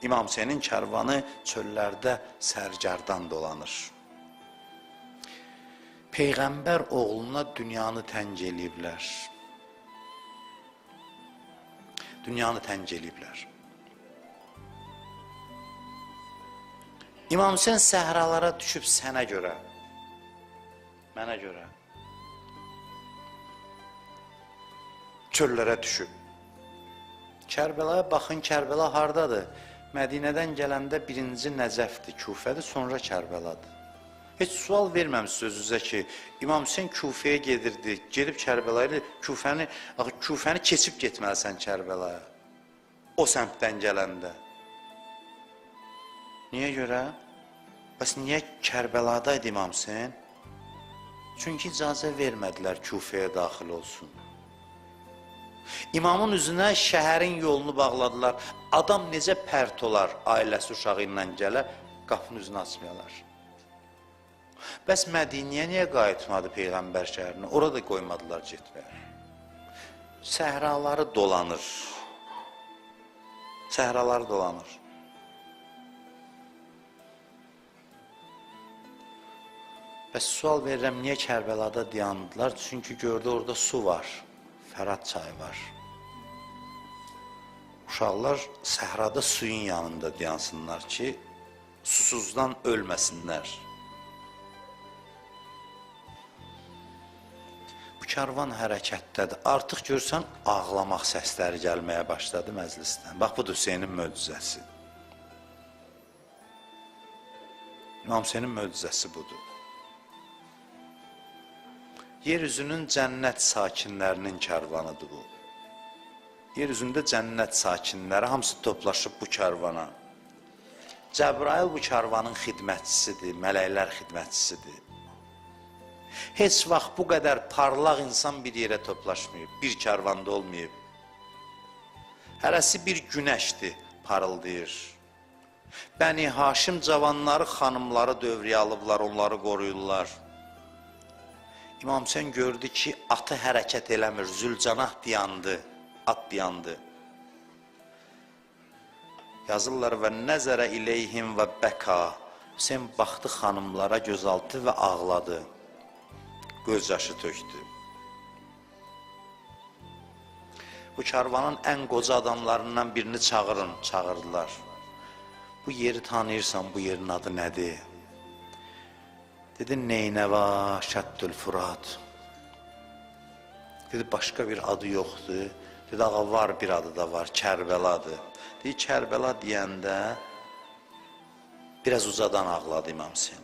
İmam Hüseynin kərvanı çöllərdə sərgərdan dolanır. Peyğəmbər oğluna dünyanı təng eləyiblər. Dünyanı təng eləyiblər. İmam Hüseyin səhralara düşüb sənə görə, mənə görə. Çöllərə düşüb. Kərbəlaya baxın, Kərbəla hardadır? Mədinədən gələndə birinci Nəcəfdir, Küfədir, sonra Kərbəladır. Heç sual verməmiş sözünüzə ki, İmam Hüseyin Küfəyə gedirdi, gedib Kərbəlaya, Küfəni keçib getməlisən Kərbəlaya. O səmtdən gələndə. Niyə görə? Bəs niyə Kərbəlada idi İmam Hüseyin? Çünki icazə vermədilər Küfəyə daxil olsun. İmamın üzünə şəhərin yolunu bağladılar. Adam necə pərt olar, ailəsi uşağı ilə gələ, qapının üzünü açmayalar. Bəs Mədiniyə niyə qayıtmadı Peyğəmbər şəhərinə? Orada qoymadılar getməyə. Səhraları dolanır. Səhraları dolanır. Bəs sual verirəm, niyə Kərbəlada dayandılar? Çünki gördü orada su var. Fərat çayı var. Uşaqlar səhrada suyun yanında dayansınlar ki, susuzdan ölməsinlər. Bu kərvan hərəkətdədir. Artıq görsən, ağlamaq səsləri gəlməyə başladı məclisdən. Bax, budur Hüseynin möcüzəsi. İmam Hüseynin möcüzəsi budur. Yeryüzünün cənnət sakinlərinin kərvanıdır bu. Yeryüzündə cənnət sakinləri hamısı toplaşıb bu kərvana. Cəbrail bu kərvanın xidmətçisidir, mələklər xidmətçisidir. Heç vaxt bu qədər parlaq insan bir yerə toplaşmayıb, bir kərvanda olmayıb. Hərəsi bir günəşdir, parıldayır. Bəni Haşim cavanları, xanımları dövrəyə alıblar, onları qoruyurlar. İmam Hüseyin gördü ki, atı hərəkət eləmir, Zülcanah dayandı, at dayandı. Yazırlar və nəzərə iləyhim və bəka. Hüseyin baxdı xanımlara, gözaltı və ağladı. Göz yaşı tökdü. Bu kərvanın ən qoca adamlarından birini çağırın, çağırdılar. Bu yeri tanıyırsan, bu yerin adı nədir? Dedi, Neynəva Şəddül Furat. Dedi, başqa bir adı yoxdur. Dedi, ağa var, bir adı da var, Kərbəladır. Dedi, Kərbəla deyəndə biraz ucadan ağladı İmam Hüseyin.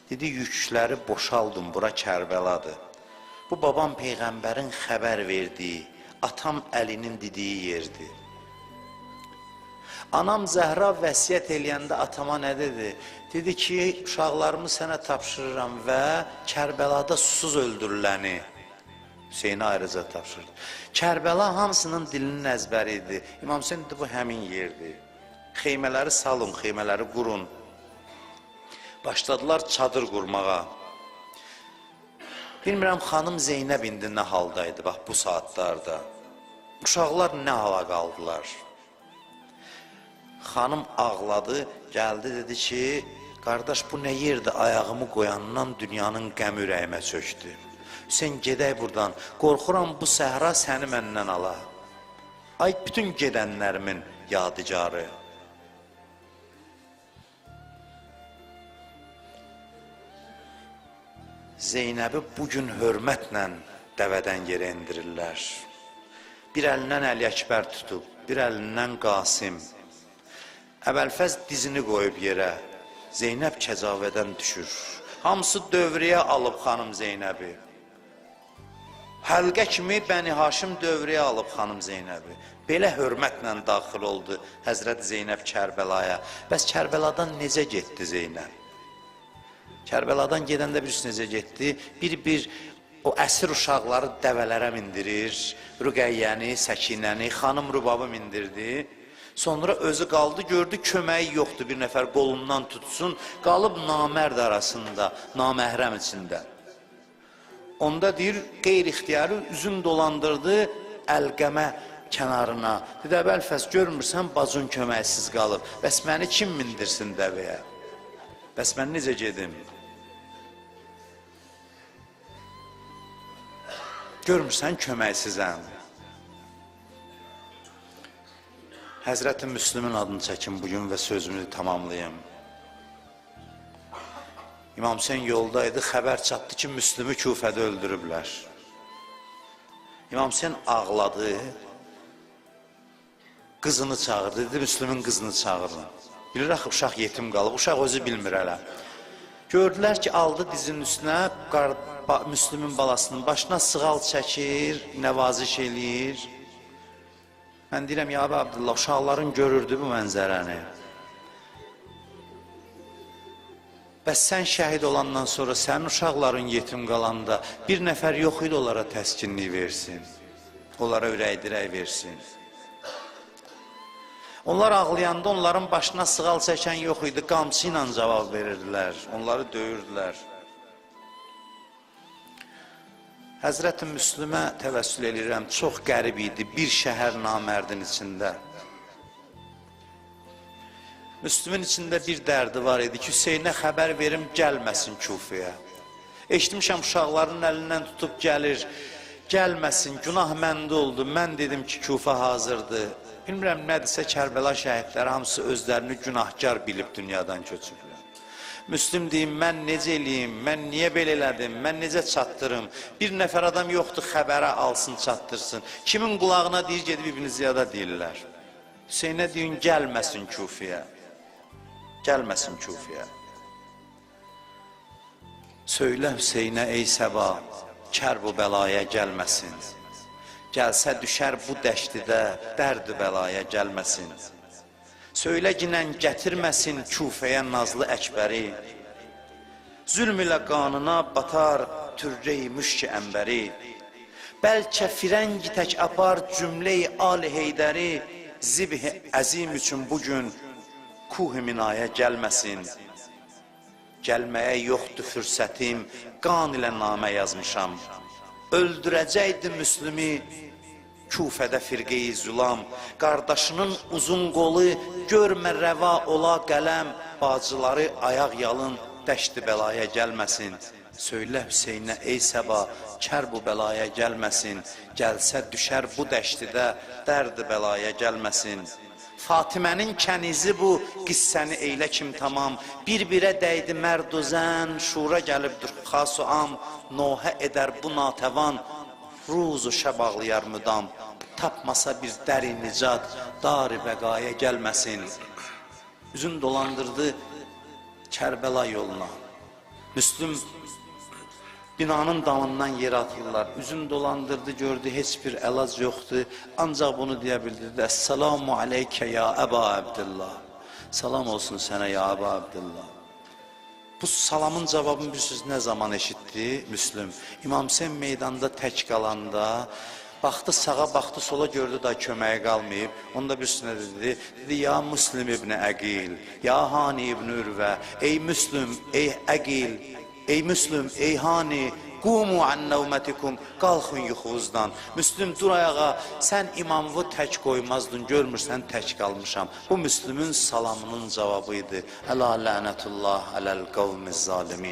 Dedi, yükləri boşaldım, bura Kərbəladır. Bu, babam Peyğəmbərin xəbər verdiyi, atam Əlinin dediyi yerdir. Anam Zəhra vəsiyyət eləyəndə atama nə dedi? Dedi ki, uşaqlarımı sənə tapşırıram və Kərbəlada susuz öldürüləni Hüseyinə ayrıca tapşırdı. Kərbəla hamısının dilinin əzbəri idi. İmam Hüseyin dedi, bu həmin yerdir. Xeymələri salın, xeymələri qurun. Başladılar çadır qurmağa. Bilmirəm, xanım Zeynəb indi nə haldaydı, bax, bu saatlarda. Uşaqlar nə hala qaldılar? Xanım ağladı, gəldi, dedi ki, qardaş, bu nə yerdir, ayağımı qoyandan dünyanın qəmi ürəyimə çöktü. Hüseyin, gedək buradan, qorxuram bu səhra səni məndən ala. Ay, bütün gedənlərimin yadigarı. Zeynəbi bugün hörmətlə dəvədən yerə indirirlər. Bir əlindən Əli Əkbər tutub, bir əlindən Qasim. Əvvəlfəz dizini qoyub yerə, Zeynəb kəcavədən düşür. Hamısı dövrəyə alıb xanım Zeynəbi. Həlqə kimi Bəni Haşim dövrəyə alıb xanım Zeynəbi. Belə hörmətlə daxil oldu Həzrət Zeynəb Kərbəlaya. Bəs Kərbəladan necə getdi Zeynəb? Kərbəladan gedəndə birisi necə getdi? Bir o əsir uşaqları dəvələrə mindirir, Rüqəyyəni, Səkinəni, xanım Rübabı mindirdi. Sonra özü qaldı, gördü köməyi yoxdur, bir nəfər qolundan tutsun, qalıb namərd arasında, naməhrəm içində. Onda deyir, qeyri-ixtiyarı üzün dolandırdı Əlqəmə kənarına. Dedi, Əbəlfəz, görmürsən, bacın köməksiz qalıb. Bəs məni kim mindirsin dəvəyə? Bəs mən necə gedim? Görmürsən, köməksizəm. Həzrəti Müslümün adını çəkin bugün və sözümü tamamlayayım. İmam Hüseyin yoldaydı, xəbər çatdı ki, Müslümü Küfədə öldürüblər. İmam Hüseyin ağladı, qızını çağırdı, dedi, Müslümün qızını çağırın. Bilir axı, uşaq yetim qalıb, uşaq özü bilmir hələ. Gördülər ki, aldı dizinin üstünə, Müslümün balasının başına sığal çəkir, nəvaziş eləyir. Mən deyirəm, ya Əbi Abdullah, uşaqların görürdü bu mənzərəni. Bəs sən şəhid olandan sonra sənin uşaqların yetim qalanda bir nəfər yox idi onlara təskinlik versin, onlara ürək-dirək versin. Onlar ağlayanda onların başına sığal çəkən yox idi, qamçı ilə cavab verirdilər, onları döyürdülər. Həzrəti Müslümə təvəssül edirəm, çox qərib idi bir şəhər namərdin içində. Müslümün içində bir dərdi var idi ki, Hüseynə xəbər verim, gəlməsin Küfəyə. Eşitmişəm, uşaqların əlindən tutub gəlir, gəlməsin, günah məndə oldu, mən dedim ki, Küfə hazırdır. Bilmirəm, nədirsə Kərbəla şəhidləri hamısı özlərini günahkar bilib dünyadan köçüblər. Müslüm deyim, mən necə eləyim, mən niyə belə elədim, mən necə çatdırım? Bir nəfər adam yoxdur, xəbərə alsın, çatdırsın. Kimin qulağına deyir, gedib İbn Ziyada deyirlər. Hüseynə deyin, gəlməsin Küfəyə. Gəlməsin Küfəyə. Söylə Hüseynə, ey Səba, kər bu bəlaya gəlməsin. Gəlsə düşər bu dəştidə, dərd-i bəlaya gəlməsin. Söylə ginən gətirməsin Küfəyə nazlı Əkbəri. Zülm ilə qanına batar türrey müşk əmbəri. Bəlkə firəngi tək apar cümləyi Ali Heydəri. Zibh əzim üçün bugün Kuh-i minaya gəlməsin. Gəlməyə yoxdur fürsətim, qan ilə namə yazmışam. Öldürəcəkdi Müslümi Küfədə firqeyi zülam. Qardaşının uzun qolu görmə rəva ola qələm. Bacıları ayaq yalın dəşti bəlaya gəlməsin. Söylə Hüseynə, ey Səba, kər bu bəlaya gəlməsin. Gəlsə düşər bu dəştidə, dərd-i bəlaya gəlməsin. Fatimənin kənizi bu, qissəni eylə kim tamam. Bir-birə dəydi mərd o zən, şura gəlibdir xas-u am. Nohə edər bu natəvan, ruzu şəb ağlayar müdam. Tapmasa bir dəri nicat, dar-i bəqaya gəlməsin. Üzün dolandırdı Kərbəla yoluna. Müslüm binanın damından yer atırlar. Üzün dolandırdı, gördü, heç bir əlac yoxdur. Ancaq bunu deyə bildirdi. Əssalamu aleykə ya Əba Abdillah. Salam olsun sənə ya Əba Abdillah. Bu salamın cavabını bir söz nə zaman eşitdi Müslüm? İmam Hüseyin meydanda tək qalanda, baxdı sağa, baxdı sola, gördü da köməyi qalmayıb. Onda bir üstünə dedi, ya Müslüm ibn Əqil, ya Hani ibn Ürvə, ey Müslüm, ey Əqil, ey Müslüm, ey Hani, qumu an nəvmətikum, qalxın yuxunuzdan. Müslüm, dur ayağa, sən imamı tək qoymazdın, görmürsən tək qalmışam. Bu Müslümün salamının cavabıydı. Əla lənətullah aləl qavmiz zalimin.